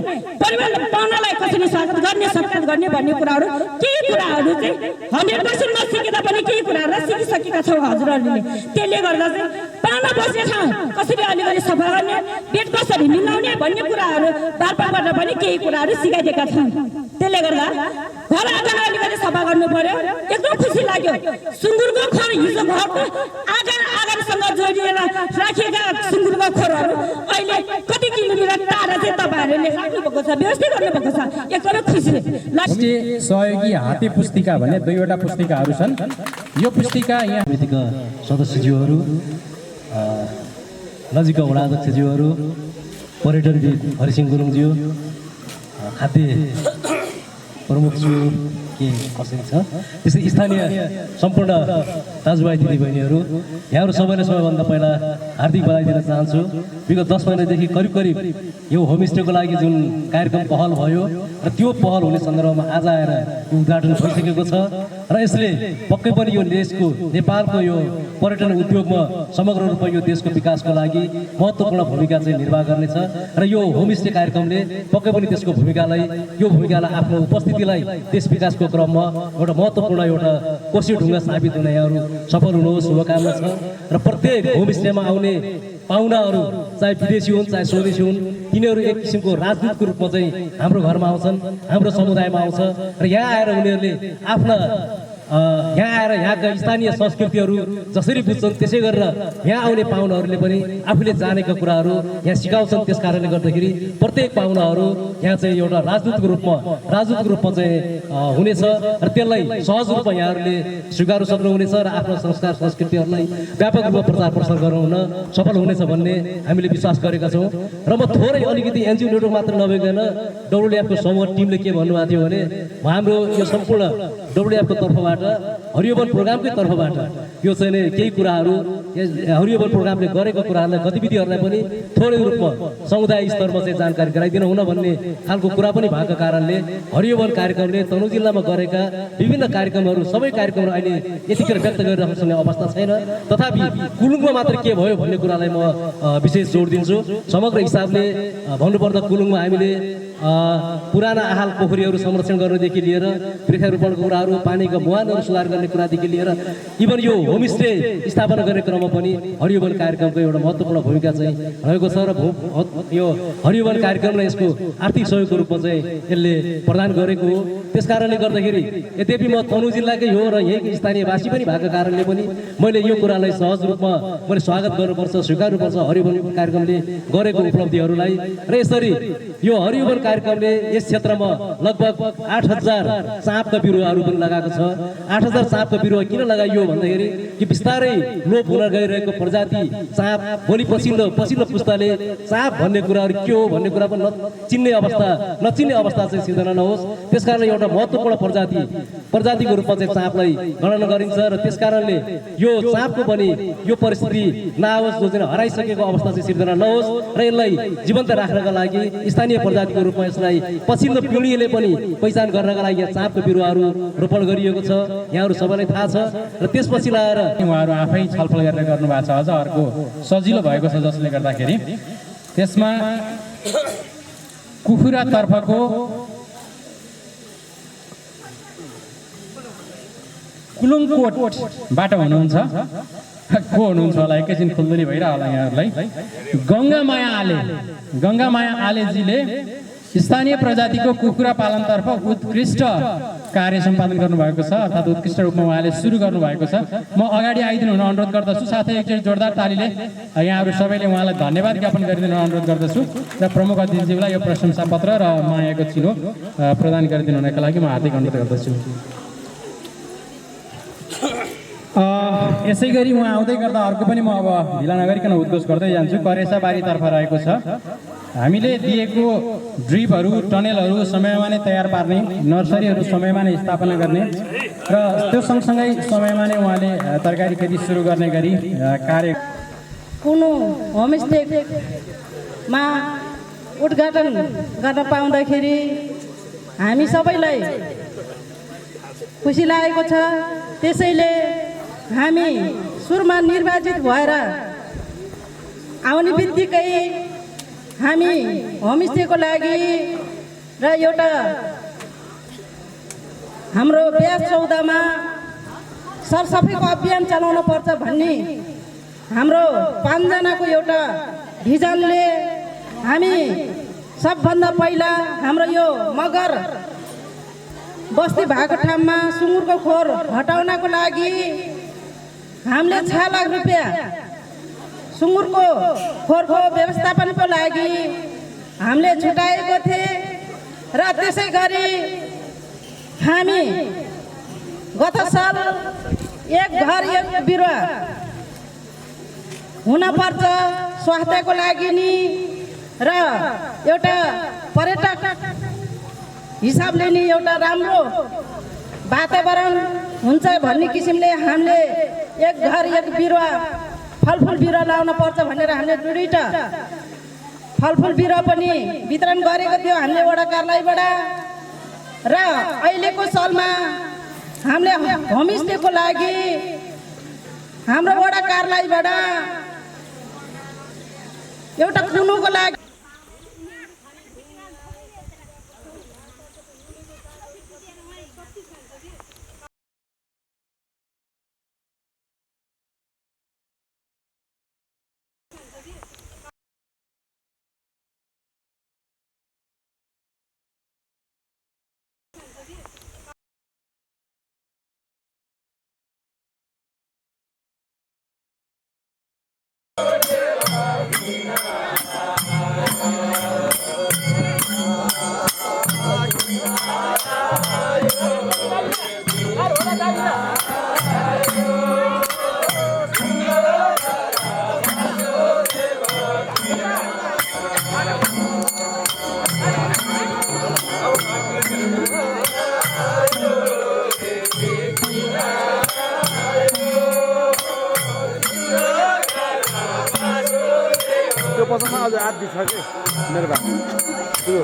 पाहुनालाई कसरी स्वागत गर्ने सत्कार गर्ने भन्ने कुराहरू केही कुराहरू चाहिँ 100% नसिकेता पनि केही कुराहरू सिकिसकेका छौँ हजुरहरूले त्यसले गर्दा चाहिँ पाहुना बस्ने ठाउँ कसरी अलिकति सफा गर्ने पेट कसरी मिलाउने भन्ने कुराहरू बारपाबाट पनि केही कुराहरू सिकाइदिएका छौँ त्यसले गर्दा घर आँगन अलिकति सफा गर्नु पर्यो एकदम खुसी लाग्यो सुँगुरको खोर हिजो घरको आँगनसँग जोडिएर राखिएका सुँगुरको खोरहरू अहिले कति किलोमिटर टाढा चाहिँ तपाईँहरूले राख्नुभएको छ व्यवस्थित गर्नुभएको छ एकदमै खुसी
होमस्टे सहयोगी हाते पुस्तिका भन्ने 2वटा पुस्तिकाहरू छन् यो पुस्तिका यहाँ
समितिका सदस्यज्यूहरू नजिकका वडा अध्यक्षज्यूहरू पर्यटनविद हरिसिंह गुरुङज्यू खाद्य प्रमुखज्यू के कसरी छ। त्यसै स्थानीय सम्पूर्ण दाजुभाइ दिदीबहिनीहरू, यहाँहरू सबैले सबैभन्दा पहिला हार्दिक बधाई दिन चाहन्छु। विगत 10 महिनादेखि करिब यो होमस्टेको लागि जुन कार्यक्रम पहल भयो र त्यो पहल हुने सन्दर्भमा आज आएर यो उद्घाटन भइसकेको छ र यसले पक्कै पनि यो देशको नेपालको यो पर्यटन उद्योगमा समग्र रूपमा यो देशको विकासको लागि महत्त्वपूर्ण भूमिका चाहिँ निर्वाह गर्नेछ र यो होमस्टे कार्यक्रमले पक्कै पनि त्यसको भूमिकालाई आफ्नो उपस्थितिलाई देश विकासको क्रममा एउटा महत्त्वपूर्ण एउटा कोशी ढुङ्गा साबित हुन यहाँहरू सफल हुनुहोस्, शुभकामना छ। र प्रत्येक होमस्टेमा आउने पाहुनाहरू चाहे विदेशी हुन् चाहे स्वदेशी हुन्, तिनीहरू एक किसिमको राजदूतको रूपमा चाहिँ हाम्रो घरमा आउँछन्, हाम्रो समुदायमा आउँछ र यहाँ आएर उनीहरूले यहाँका स्थानीय संस्कृतिहरू जसरी बुझ्छन् त्यसै गरेर यहाँ आउने पाहुनाहरूले पनि आफूले जानेका कुराहरू यहाँ सिकाउँछन्। त्यस कारणले गर्दाखेरि प्रत्येक पाहुनाहरू यहाँ चाहिँ एउटा राजदूतको रूपमा चाहिँ हुनेछ र त्यसलाई सहज रूपमा यहाँहरूले स्वीकार सक्नुहुनेछ र आफ्नो संस्कार संस्कृतिहरूलाई व्यापक रूपमा प्रचार प्रसार गराउन सफल हुनेछ भन्ने हामीले विश्वास गरेका छौँ। र म थोरै अलिकति एनजिओ नेटवर्क मात्र नभइकन डब्लुडिएफको समूह टिमले के भन्नुभएको थियो भने हाम्रो यो सम्पूर्ण डब्लुडिएफको तर्फबाट हरियो वन प्रोग्रामकै तर्फबाट यो चाहिँ केही कुराहरू हरियो वन प्रोग्रामले गरेको कुराहरूलाई गतिविधिहरूलाई पनि थोरै रूपमा समुदाय स्तरमा चाहिँ जानकारी गराइदिनु हुन भन्ने खालको कुरा पनि भएको कारणले हरियो वन कार्यक्रमले तनहुँ जिल्लामा गरेका विभिन्न कार्यक्रमहरू सबै कार्यक्रमहरू अहिले यतिखेर व्यक्त गरिरहेको सक्ने अवस्था छैन। तथापि कुलुङमा मात्र के भयो भन्ने कुरालाई म विशेष जोड दिन्छु। समग्र हिसाबले भन्नुपर्दा कुलुङमा हामीले पुराना आहाल पोखरीहरू संरक्षण गर्नदेखि लिएर वृक्षारोपणको कुराहरू, पानीको मुहानहरू सुधार गर्ने कुरादेखि लिएर इभन यो होमस्टे स्थापना गर्ने क्रममा पनि हरियो वन कार्यक्रमको एउटा महत्त्वपूर्ण भूमिका चाहिँ रहेको छ र यो हरियो वन कार्यक्रमलाई यसको आर्थिक सहयोगको रूपमा चाहिँ यसले प्रदान गरेको हो। त्यस कारणले गर्दाखेरि यद्यपि म तनहुँ जिल्लाकै हो र यहीँको स्थानीयवासी पनि भएको कारणले पनि मैले यो कुरालाई सहज रूपमा मैले स्वागत गर्नुपर्छ, स्वीकार्नुपर्छ हरियो वन कार्यक्रमले गरेको उपलब्धिहरूलाई। र यसरी यो हरियो वन कार्यक्रमले यस क्षेत्रमा लगभग 8000 साँपका बिरुवाहरू पनि लगाएको छ। 8000 साँपका बिरुवा किन लगाइयो भन्दाखेरि कि बिस्तारै लोप हुन गइरहेको प्रजाति साँप भोलि पछिल्लो पुस्ताले साँप भन्ने कुराहरू के हो भन्ने कुरा पनि नचिन्ने अवस्था चाहिँ सिर्जना नहोस्। त्यसकारण एउटा महत्त्वपूर्ण प्रजातिको रूपमा चाहिँ साँपलाई गणना गरिन्छ र त्यसकारणले यो साँपको पनि यो परिस्थिति नआओस्, जो चाहिँ हराइसकेको अवस्था चाहिँ सिर्जना नहोस् र यसलाई जीवन्त राख्नका लागि स्थानीय प्रजातिको रूपमा यसलाई पछिल्लो पिँढीले पनि पहिचान गर्नका लागि यहाँ साँपको बिरुवाहरू रोपण गरिएको छ, यहाँहरू सबैलाई थाहा छ। र त्यसपछि लाएर
उहाँहरू आफै छलफल गरेर गर्नुभएको छ। अझ अर्को सजिलो भएको छ जसले गर्दाखेरि त्यसमा कुखुरातर्फको कुलुङकोटबाट हुनुहुन्छ को हुनुहुन्छ होला एकैछिन खुल्दुली भइरह होला यहाँहरूलाई। गङ्गामाया आलेजीले स्थानीय प्रजातिको कुखुरा पालनतर्फ उत्कृष्ट कार्य सम्पादन गर्नुभएको छ, अर्थात् उत्कृष्ट रूपमा उहाँले सुरु गर्नुभएको छ। म अगाडि आइदिनु हुन अनुरोध गर्दछु। साथै एकचोटि जोरदार तालीले यहाँहरू सबैले उहाँलाई धन्यवाद ज्ञापन गरिदिनु अनुरोध गर्दछु र प्रमुख अतिथिज्यूलाई यो प्रशंसा पत्र र मायाको चिनो प्रदान गरिदिनु हुनका लागि म हार्दिक अनुरोध गर्दछु। यसै गरी उहाँ आउँदै गर्दा अर्को पनि म अब ढिला नगरिकन उद्घोष गर्दै जान्छु। करेसाबारीतर्फ रहेको छ। हामीले दिएको ड्रिपहरू, टनेलहरू समयमा नै तयार पार्ने, नर्सरीहरू समयमा नै स्थापना गर्ने र त्यो सँगसँगै समयमा नै उहाँले तरकारी खेती सुरु गर्ने गरी कार्य
कुनै होमस्टेमा उद्घाटन गर्न पाउँदाखेरि हामी सबैलाई खुसी लागेको छ। त्यसैले हामी सुरुमा निर्वाचित भएर आउने बित्तिकै हामी होमस्टेको लागि र एउटा हाम्रो ब्याज सौदामा सरसफाइको अभियान चलाउन पर्छ भन्ने हाम्रो 5 जनाको एउटा भिजनले हामी सबभन्दा पहिला हाम्रो यो मगर बस्ती भएको ठाउँमा सुँगुरको खोर हटाउनको लागि हामीले 6 लाख रुपियाँ सुँगुरको खोरको व्यवस्थापनको लागि हामीले छुटाएको थिए र त्यसै गरी हामी गत साल एक घर एक बिरुवा हुनपर्छ स्वास्थ्यको लागि नि र एउटा पर्यटक हिसाबले नि एउटा राम्रो वातावरण हुन्छ भन्ने किसिमले हामीले एक घर एक बिरुवा फलफुल बिरुवा लाउन पर्छ भनेर हामीले दुईटा फलफुल बिरुवा पनि वितरण गरेको थियो हामीले वडा कार्यालयबाट। र अहिलेको सालमा हामीले होमस्टेको लागि हाम्रो वडा कार्यालयबाट एउटा कुनुको लागि
त्यो पछाडि अझ आदि छ कि मेरो भाइ त्यो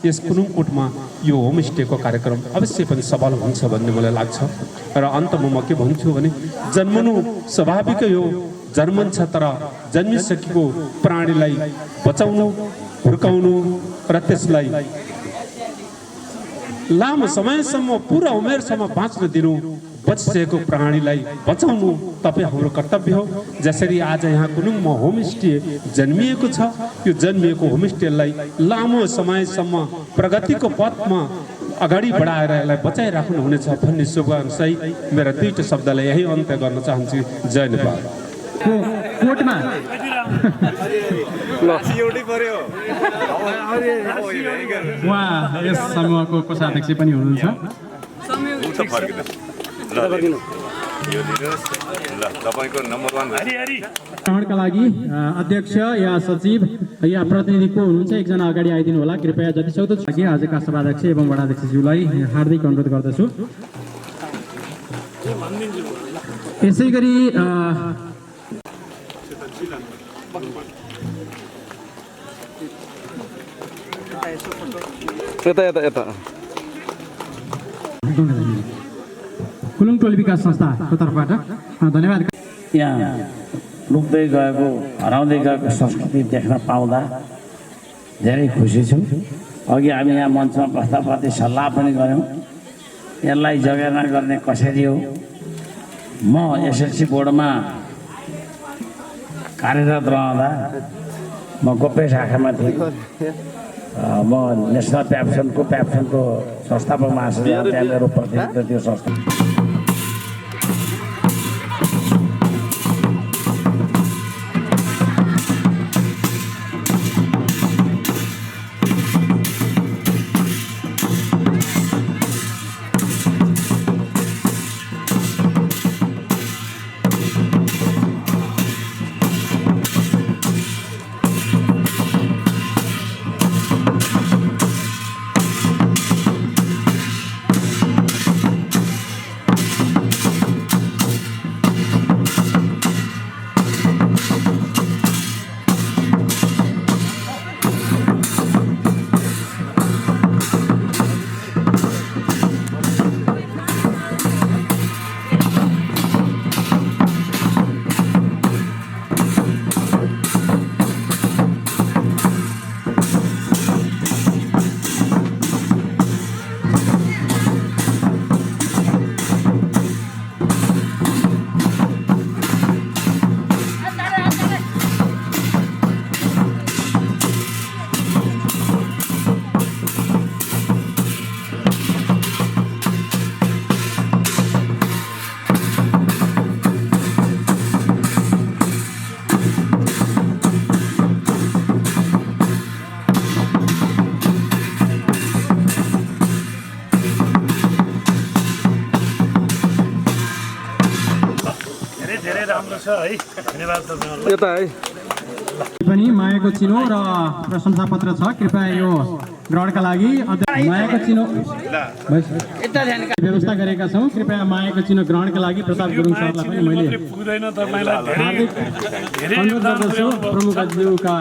यस खुनुङकोटमा यो होमस्टेको कार्यक्रम अवश्य पनि सफल हुन्छ भन्ने मलाई लाग्छ। र अन्तमा म के भन्छु भने जन्मनु स्वाभाविक हो, जन्मन्छ, तर जन्मिसकेको प्राणीलाई बचाउनु, हुर्काउनु र त्यसलाई लामो समयसम्म पुरा उमेरसम्म बाँच्न दिनु, बचिसकेको प्राणीलाई बचाउनु तपाईँ हाम्रो कर्तव्य हो। जसरी आज यहाँ कुलुङमा होमस्टे जन्मिएको छ, यो जन्मिएको होमस्टेलाई लामो समयसम्म प्रगतिको पथमा अगाडि बढाएर यसलाई बचाइराख्नु हुनेछ भन्ने शुभकामनासहित मेरा दुईटा शब्दलाई यही अन्त्य गर्न चाहन्छु। जय नेपाल।
कोर्टमा उहाँ यस समूहको कोषाध्यक्ष पनि हुनुहुन्छ। ग्रहणका लागि अध्यक्ष या सचिव या प्रतिनिधि को हुनुहुन्छ एकजना अगाडि आइदिनु होला कृपया। जतिसक्दो लागि आजका सभाध्यक्ष एवं वडाध्यक्षज्यूलाई हार्दिक अनुरोध गर्दछु। यसै गरी कुलुङ टोली विकास संस्थाको तर्फबाट धन्यवाद।
यहाँ लुक्दै गएको हराउँदै गएको संस्कृति देख्न पाउँदा धेरै खुसी छु। अघि हामी यहाँ मञ्चमा प्रस्तावप्रति सल्लाह पनि गऱ्यौँ, यसलाई जगेर्ना गर्ने कसरी हो। म एसएलसी बोर्डमा कार्यरत रहँदा म गोप्य शाखामा थिएँ। म नेसनल प्याप्सनको संस्थापक महासचिव, त्यहाँ मेरो प्रतिनिधित्व त्यो संस्था।
पनि मायाको चिनो र प्रशंसा पत्र छ। कृपया यो ग्रहणका लागि मायाको चिनो व्यवस्था गरेका छौँ। कृपया मायाको चिनो ग्रहणका लागि प्रताप गुरुङ सरलाई पनि मैले हार्दिक अनुरोध गर्दछु। प्रमुखज्यूका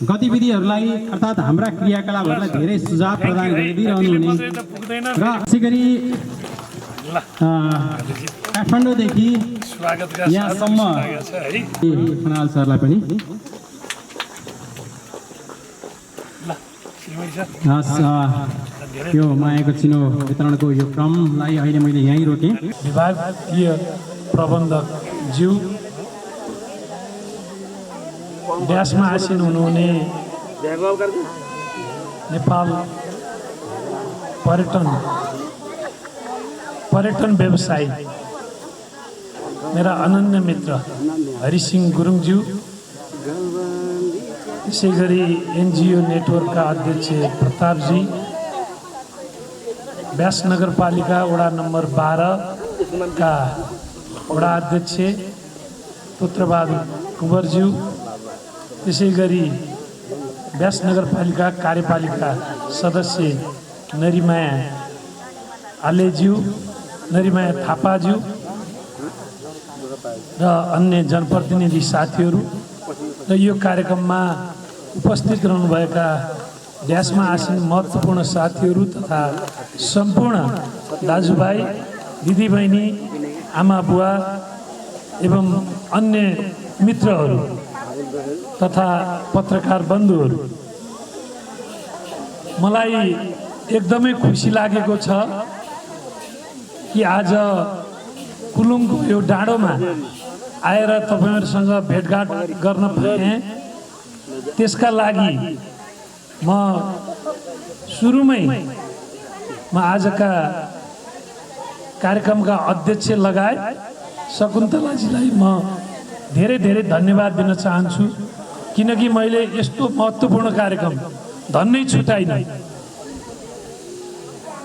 गतिविधिहरूलाई अर्थात् हाम्रा क्रियाकलापहरूलाई धेरै सुझाव प्रदान गरिदिइरहनु हुने र यसै गरी काठमाडौँदेखि यहाँसम्म खनाल सरलाई पनि यो मायाको चिनो वितरणको यो क्रमलाई अहिले मैले यहीँ रोकेँ।
विभागीय प्रबन्धक ज्यू, ड्यासमा आसीन हुनुहुने नेपाल पर्यटन व्यवसायी मेरा अनन्य मित्र हरिसिंह गुरुङज्यू, त्यसै गरी एनजिओ नेटवर्कका अध्यक्ष प्रतापजी, व्यास नगरपालिका वडा नम्बर 12 का वडा अध्यक्ष पुत्रबहादुर कुँवरज्यू, त्यसै गरी व्यास नगरपालिका कार्यपालिका सदस्य नरिमाया आलेज्यू, नरिमाया थापाज्यू र अन्य जनप्रतिनिधि साथीहरू र यो कार्यक्रममा उपस्थित रहनुभएका ड्यासमा आसीन महत्त्वपूर्ण साथीहरू तथा सम्पूर्ण दाजुभाइ दिदीबहिनी आमा बुवा एवं अन्य मित्रहरू तथा पत्रकार बन्धुहरू, मलाई एकदमै खुसी लागेको छ कि आज कुलुङको यो डाँडोमा आएर तपाईहरुसँग भेटघाट गर्न पाएँ। त्यसका लागि म सुरुमै आजका कार्यक्रमका अध्यक्ष लगायत शकुन्तलाजीलाई म धेरै धेरै धन्यवाद दिन चाहन्छु, किनकि मैले यस्तो महत्त्वपूर्ण कार्यक्रम धन्नै छुटाइन।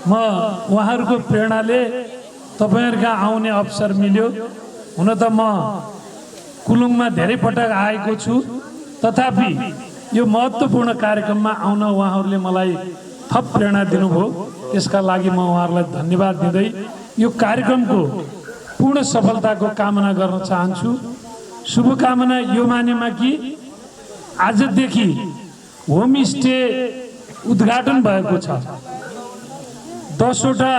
म उहाँहरूको प्रेरणाले तपाईहरुका आउने अवसर मिल्यो। हुन त म कुलुङमा धेरै पटक आएको छु, तथापि यो महत्त्वपूर्ण कार्यक्रममा आउन उहाँहरूले मलाई थप प्रेरणा दिनुभयो। त्यसका लागि म उहाँहरूलाई धन्यवाद दिँदै यो कार्यक्रमको पूर्ण सफलताको कामना गर्न चाहन्छु। शुभकामना यो मानेमा कि आजदेखि होमस्टे उद्घाटन भएको छ। 10 वटा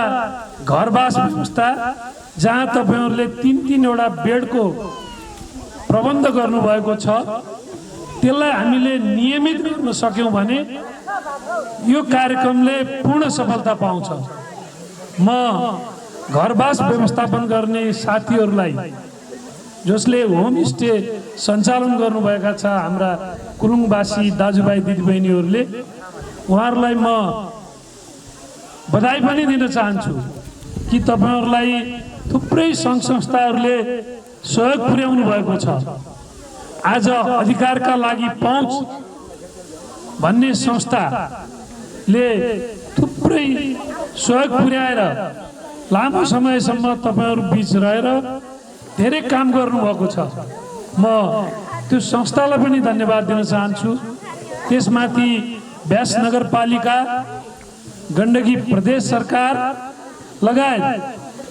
घरवास व्यवस्था जहाँ तपाईहरुले 3-3 वटा बेडको प्रबन्ध गर्नुभएको छ, त्यसलाई हामीले नियमित गर्न सक्यौं भने यो कार्यक्रमले पूर्ण सफलता पाउँछ। म घरवास व्यवस्थापन गर्ने साथीहरूलाई जसले होमस्टे सञ्चालन गर्नुभएका छ, हाम्रा कुलुङवासी दाजुभाइ दिदीबहिनीहरूले, उहाँहरूलाई म बधाई पनि दिन चाहन्छु कि तपाईहरुलाई थुप्रै सङ्घ संस्थाहरूले सहयोग पुर्याउनु भएको छ। आज अधिकारका लागि पहुँच भन्ने संस्थाले थुप्रै सहयोग पुर्याएर लामो समयसम्म तपाईहरु बीच रहेर धेरै काम गर्नुभएको छ। म त्यो संस्थालाई पनि धन्यवाद दिन चाहन्छु। त्यसमाथि व्यास नगरपालिका, गण्डकी प्रदेश सरकार लगायत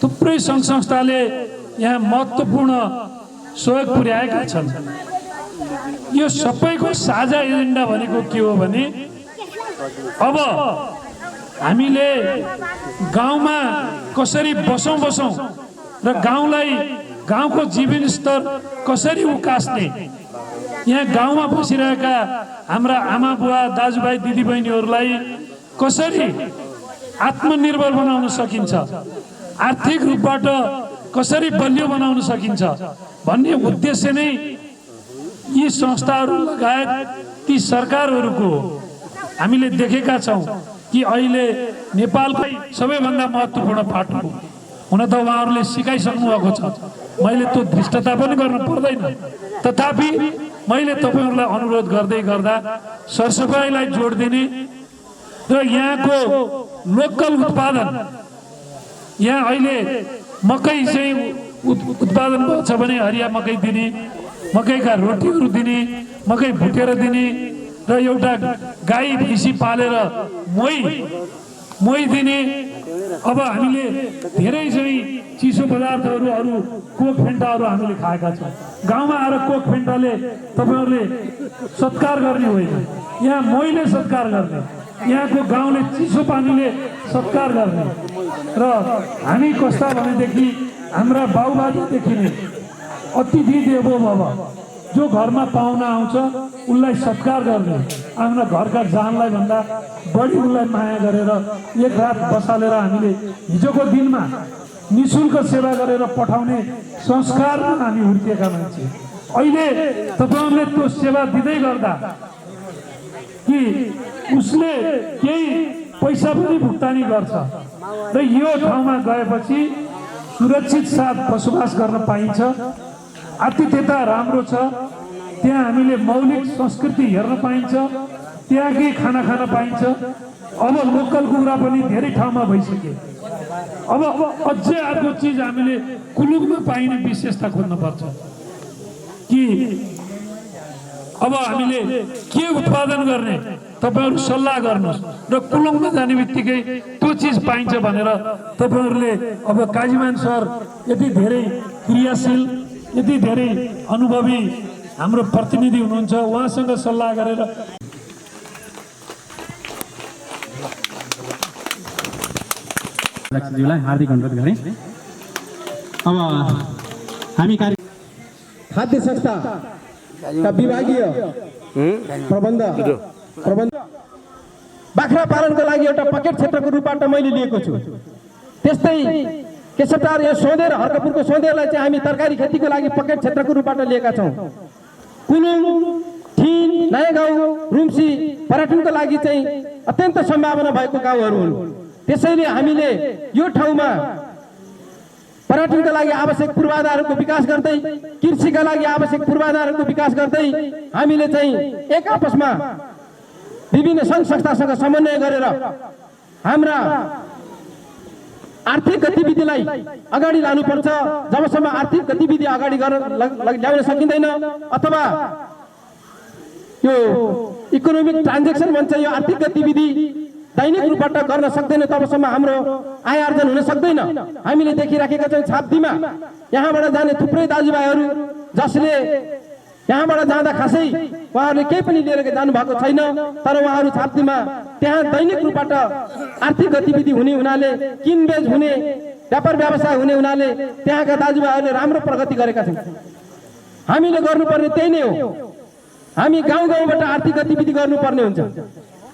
थुप्रै सङ्घ संस्थाले यहाँ महत्त्वपूर्ण सहयोग पुर्याएका छन्। यो सबैको साझा एजेन्डा भनेको के हो भने अब हामीले गाउँमा कसरी बसौँ र गाउँलाई, गाउँको जीवन स्तर कसरी उकास्ने, यहाँ गाउँमा बसिरहेका हाम्रा आमा बुवा दाजुभाइ दिदीबहिनीहरूलाई कसरी आत्मनिर्भर बनाउन सकिन्छ, आर्थिक रूपबाट कसरी बलियो बनाउन सकिन्छ भन्ने उद्देश्य नै यी संस्थाहरू लगायत ती सरकारहरूको हामीले देखेका छौँ कि अहिले नेपालकै सबैभन्दा महत्त्वपूर्ण पाटो हो। हुन त उहाँहरूले सिकाइसक्नु भएको छ, मैले त्यो धृष्टता पनि गर्न पर्दैन। तथापि मैले तपाईहरुलाई अनुरोध गर्दै गर्दा सरसफाइलाई जोड दिने र यहाँको लोकल उत्पादन, यहाँ अहिले मकै चाहिँ उत्पादन भएको छ भने हरिया मकै दिने, मकैका रोटीहरू दिने, मकै भुटेर दिने र एउटा गाई भैँसी पालेर मोही दिने। अब हामीले धेरै चाहिँ चिसो पदार्थहरू, अरू कोक फेन्टाहरू हामीले खाएका छौँ। गाउँमा आएर कोक फेन्टाले तपाईहरुले सत्कार गर्ने होइन, यहाँ मोहीले सत्कार गर्ने, यहाँको गाउँले चिसो पानीले सत्कार गर्ने। र हामी कस्ता भनेदेखि हाम्रा बाबुबाजेदेखि नै अतिथि देवो भव, जो घरमा पाहुना आउँछ उसलाई सत्कार गर्ने, आफ्ना घरका जानलाई भन्दा बढी उसलाई माया गरेर एक रात बसालेर हामीले हिजोको दिनमा निःशुल्क सेवा गरेर पठाउने संस्कारमा हामी हुर्किएका मान्छे। अहिले तपाईहरुले त्यो सेवा दिँदै गर्दा कि उसले केही पैसा पनि भुक्तानी गर्छ र यो ठाउँमा गएपछि सुरक्षित साथ बसोबास गर्न पाइन्छ, आतिथ्यता राम्रो छ, त्यहाँ हामीले मौलिक संस्कृति हेर्न पाइन्छ, त्यहाँकै खाना खान पाइन्छ। अब लोकल कुखुरा पनि धेरै ठाउँमा भइसक्यो। अब अझै अर्को चिज हामीले कुलुङमा पाइने विशेषता खोज्नुपर्छ कि अब हामीले के उत्पादन गर्ने, तपाईहरु सल्लाह गर्नुहोस् र कुलुङमा जाने बित्तिकै त्यो चिज पाइन्छ भनेर तपाईहरुले, अब काजीमान सर यति धेरै क्रियाशील, यति धेरै अनुभवी हाम्रो प्रतिनिधि हुनुहुन्छ, उहाँसँग सल्लाह गरेर
अध्यक्षज्यूलाई हार्दिक अनुरोध गरेँ। अब हामी खाद्य संस्थाका विभागीय प्रबन्ध बाख्रा पालनको लागि एउटा पकेट क्षेत्रको रूपबाट मैले लिएको छु। त्यस्तै केशवटार यो सोधेर हर्कपुरको सोधेरलाई चाहिँ हामी तरकारी खेतीको लागि पकेट क्षेत्रको रूपबाट लिएका छौँ। कुलुङ, ठिन, नयाँ गाउँ, रुम्सी पर्यटनको लागि चाहिँ अत्यन्त सम्भावना भएको गाउँहरू हुन्। त्यसैले हामीले यो ठाउँमा पर्यटनका लागि आवश्यक पूर्वाधारहरूको विकास गर्दै, कृषिका लागि आवश्यक पूर्वाधारहरूको विकास गर्दै हामीले चाहिँ एक आपसमा विभिन्न सङ्घ संस्थासँग समन्वय गरेर हाम्रा आर्थिक गतिविधिलाई अगाडि लानुपर्छ। जबसम्म आर्थिक गतिविधि अगाडि ल्याउन सकिँदैन अथवा यो इकोनोमिक ट्रान्जेक्सन भन्छ यो आर्थिक गतिविधि दैनिक रूपबाट गर्न सक्दैन, तबसम्म हाम्रो आय आर्जन हुन सक्दैन। हामीले देखिराखेका छौँ छाप्दीमा यहाँबाट जाने थुप्रै दाजुभाइहरू जसले यहाँबाट जाँदा खासै उहाँहरूले केही पनि लिएर जानुभएको छैन, तर उहाँहरू छाप्दीमा त्यहाँ दैनिक रूपबाट आर्थिक गतिविधि हुने हुनाले, किनबेच हुने, व्यापार व्यवसाय हुने हुनाले त्यहाँका दाजुभाइहरूले राम्रो प्रगति गरेका छन्। हामीले गर्नुपर्ने त्यही नै हो। हामी गाउँ गाउँबाट आर्थिक गतिविधि गर्नुपर्ने हुन्छ।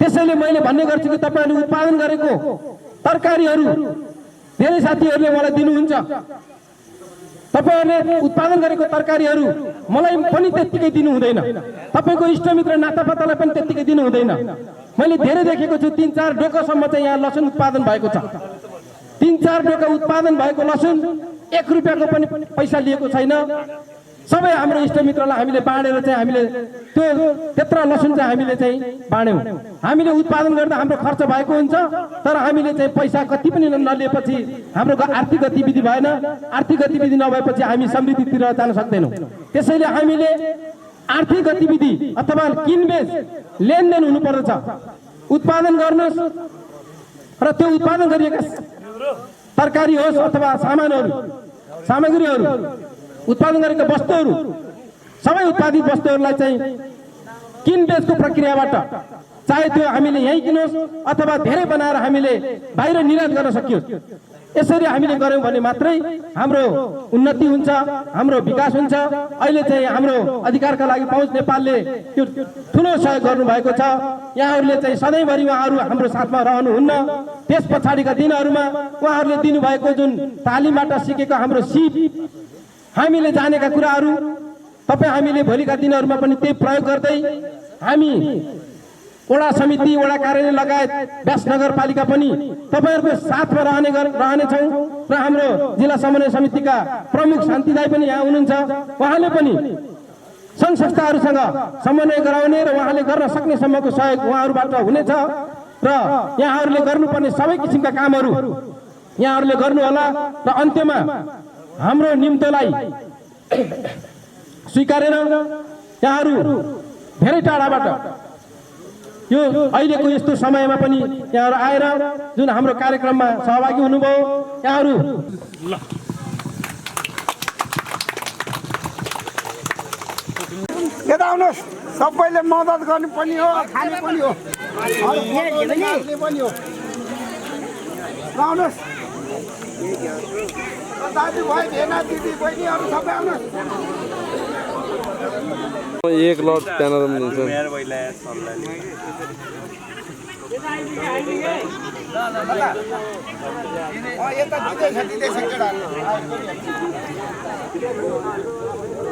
त्यसैले मैले भन्ने गर्छु कि तपाईँहरूले उत्पादन गरेको तरकारीहरू धेरै साथीहरूले मलाई दिनुहुन्छ। तपाईँहरूले उत्पादन गरेको तरकारीहरू मलाई पनि त्यत्तिकै दिनु हुँदैन, तपाईँको इष्टमित्र नातापातालाई पनि त्यत्तिकै दिनु हुँदैन। मैले धेरै देखेको छु 3-4 डोकासम्म चाहिँ यहाँ लसुन उत्पादन भएको छ। 3-4 डोका उत्पादन भएको लसुन 1 रुपियाँको पनि पैसा लिएको छैन। सबै हाम्रो इष्टमित्रलाई हामीले बाँडेर चाहिँ हामीले त्यो त्यत्रो लसुन चाहिँ हामीले चाहिँ बाँड्यौँ। हामीले उत्पादन गर्दा हाम्रो खर्च भएको हुन्छ, तर हामीले चाहिँ पैसा कति पनि नलिएपछि हाम्रो आर्थिक गतिविधि भएन। आर्थिक गतिविधि नभएपछि हामी समृद्धितिर जान सक्दैनौँ। त्यसैले हामीले आर्थिक गतिविधि अथवा किनबेच लेनदेन हुनुपर्दछ। उत्पादन गर्नुहोस् र त्यो उत्पादन गरिएका तरकारी होस् अथवा सामग्रीहरू उत्पादन गरेका वस्तुहरू सबै उत्पादित वस्तुहरूलाई चाहिँ किनबेचको प्रक्रियाबाट चाहे त्यो हामीले यहीँ किनोस् अथवा धेरै बनाएर हामीले बाहिर निर्यात गर्न सकियोस्। यसरी हामीले गर्यौँ भने मात्रै हाम्रो उन्नति हुन्छ, हाम्रो विकास हुन्छ। अहिले चाहिँ हाम्रो अधिकारका लागि पहुँच नेपालले त्यो ठुलो सहयोग गर्नुभएको छ। यहाँहरूले चाहिँ सधैँभरि उहाँहरू हाम्रो साथमा रहनुहुन्न। त्यस पछाडिका दिनहरूमा उहाँहरूले दिनुभएको जुन तालिमबाट सिकेको हाम्रो सिप, हामीले जानेका कुराहरू तपाईँ हामीले भोलिका दिनहरूमा पनि त्यही प्रयोग गर्दै हामी वडा समिति, वडा कार्यालय लगायत व्यास नगरपालिका पनि तपाईँहरूको साथमा रहनेछौँ र हाम्रो जिल्ला समन्वय समितिका प्रमुख शान्तिदाई पनि यहाँ हुनुहुन्छ। उहाँले पनि सङ्घ संस्थाहरूसँग समन्वय गराउने र उहाँले गर्न सक्ने सम्मको सहयोग उहाँहरूबाट हुनेछ र यहाँहरूले गर्नुपर्ने सबै किसिमका कामहरू यहाँहरूले गर्नुहोला र अन्त्यमा हाम्रो निम्तोलाई स्वीकारेर यहाँहरू धेरै टाढाबाट यो अहिलेको यस्तो समयमा पनि यहाँहरू आएर जुन हाम्रो कार्यक्रममा सहभागी हुनुभयो, यहाँहरू
यता आउनुहोस्। सबैले मद्दत गर्नु पनि हो, खाने पनि हो, आउनुहोस्। दाजुभाइ भेना दिदी बहिनीहरू सबै आउनुहोस्।
1 लट प्यानर दिन्छ।
यता दिँदैछ केटाहरू।